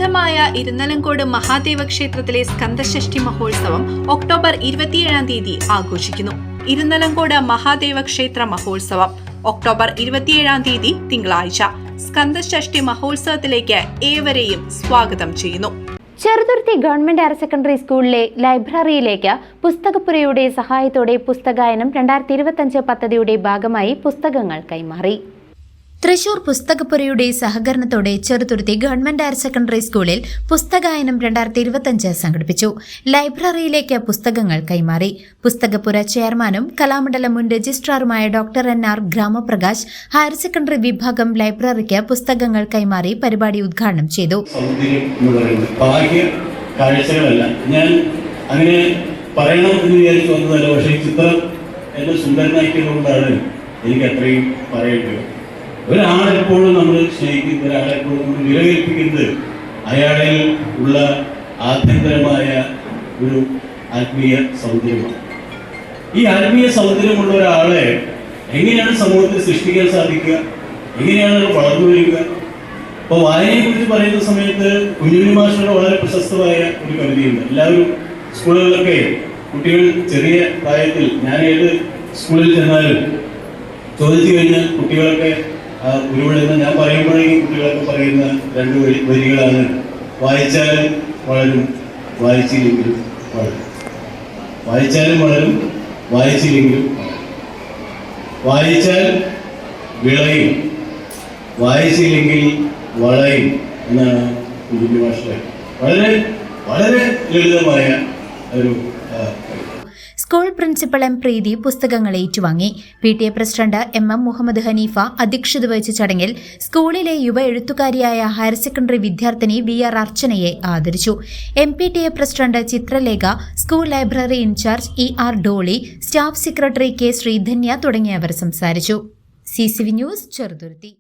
പ്രസിദ്ധമായ ഇരുന്നലങ്കോട് മഹാദേവ ക്ഷേത്രത്തിലെ സ്കന്ദഷഷ്ഠി മഹോത്സവം ഒക്ടോബർ 27-ാം തീയതി ആഘോഷിക്കുന്നു. ഇരുന്നലങ്കോട് മഹാദേവ ക്ഷേത്ര മഹോത്സവം ഒക്ടോബർ 27-ാം തീയതി തിങ്കളാഴ്ച. സ്കന്ദഷഷ്ഠി മഹോത്സവത്തിലേക്ക് ഏവരെയും സ്വാഗതം ചെയ്യുന്നു. ചെറുതുരുത്തി ഗവൺമെന്റ് ഹയർ സെക്കൻഡറി സ്കൂളിലെ ലൈബ്രറിയിലേക്ക് പുസ്തകപ്പുരയുടെ സഹായത്തോടെ പുസ്തകായനം 2025 പദ്ധതിയുടെ ഭാഗമായി പുസ്തകങ്ങൾ കൈമാറി. തൃശൂർ പുസ്തകപ്പുരയുടെ സഹകരണത്തോടെ ചെറുതുരുത്തി ഗവൺമെന്റ് ഹയർ സെക്കൻഡറി സ്കൂളിൽ പുസ്തകായനം 2025 സംഘടിപ്പിച്ചു. ലൈബ്രറിയിലേക്ക് പുസ്തകങ്ങൾ കൈമാറി. പുസ്തകപ്പുര ചെയർമാനും കലാമണ്ഡലം മുൻ രജിസ്ട്രാറുമായ doctor NR Gramaprakash higher secondary വിഭാഗം ലൈബ്രറിക്ക് പുസ്തകങ്ങൾ കൈമാറി പരിപാടി ഉദ്ഘാടനം ചെയ്തു. ഞാൻ അങ്ങനെ പറയണം എന്ന് വിചാരിച്ചു വന്നതല്ല, പക്ഷേ ചിത്രം എന്നെ സുന്ദരനാക്കിയതുകൊണ്ടാണ് എനിക്ക് അത്രയും പറയേണ്ടത്. ഒരാളെപ്പോഴും നമ്മൾ സ്നേഹിക്കുന്നത്, ഒരാളെപ്പോഴും നമ്മൾ വിലകൽപ്പിക്കുന്നത് അയാളിൽ ഉള്ള ആഭ്യന്തരമായ ഒരു ആത്മീയ സൗന്ദര്യമാണ്. ഈ ആത്മീയ സൗന്ദര്യമുള്ള ഒരാളെ എങ്ങനെയാണ് സമൂഹത്തിൽ സൃഷ്ടിക്കാൻ സാധിക്കുക, എങ്ങനെയാണ് വളർന്നു വരിക? അപ്പോൾ വായനയെക്കുറിച്ച് പറയുന്ന സമയത്ത് കുഞ്ഞുണ്ണി മാസ്റ്ററുടെ വളരെ പ്രശസ്തമായ ഒരു കവിതയുണ്ട്. എല്ലാവരും സ്കൂളുകളിലൊക്കെ കുട്ടികൾ ചെറിയ പ്രായത്തിൽ, ഞാൻ ഏത് സ്കൂളിൽ ചെന്നാലും ചോദിച്ചു കഴിഞ്ഞാൽ കുട്ടികളൊക്കെ ഉരുവിടുന്ന, ഞാൻ പറയുമ്പോഴേക്കും കുട്ടികളൊക്കെ പറയുന്ന 2 വരികളാണ്: വായിച്ചാലും വളരും, വായിച്ചില്ലെങ്കിലും വളരും. വായിച്ചാലും വളരും, വായിച്ചില്ലെങ്കിലും വളരും. വായിച്ചാൽ വിളയും, വായിച്ചില്ലെങ്കിൽ വളയും എന്നാണ് കുഞ്ഞുണ്ണി മാസ്റ്റർ വളരെ വളരെ ലളിതമായ ഒരു സ്കൂൾ പ്രിൻസിപ്പൽ M പ്രീതി പുസ്തകങ്ങൾ ഏറ്റുവാങ്ങി. PTA president MM Muhammad Haneefa അധ്യക്ഷത വഹിച്ച ചടങ്ങിൽ സ്കൂളിലെ യുവ എഴുത്തുകാരിയായ ഹയർ സെക്കൻഡറി വിദ്യാർത്ഥിനി VR അർച്ചനയെ ആദരിച്ചു. MPTA president Chithralekha, school library incharge ER Dolly, staff secretary K Sreedhanya തുടങ്ങിയവർ സംസാരിച്ചു. CCV news, Cheruthuruthy.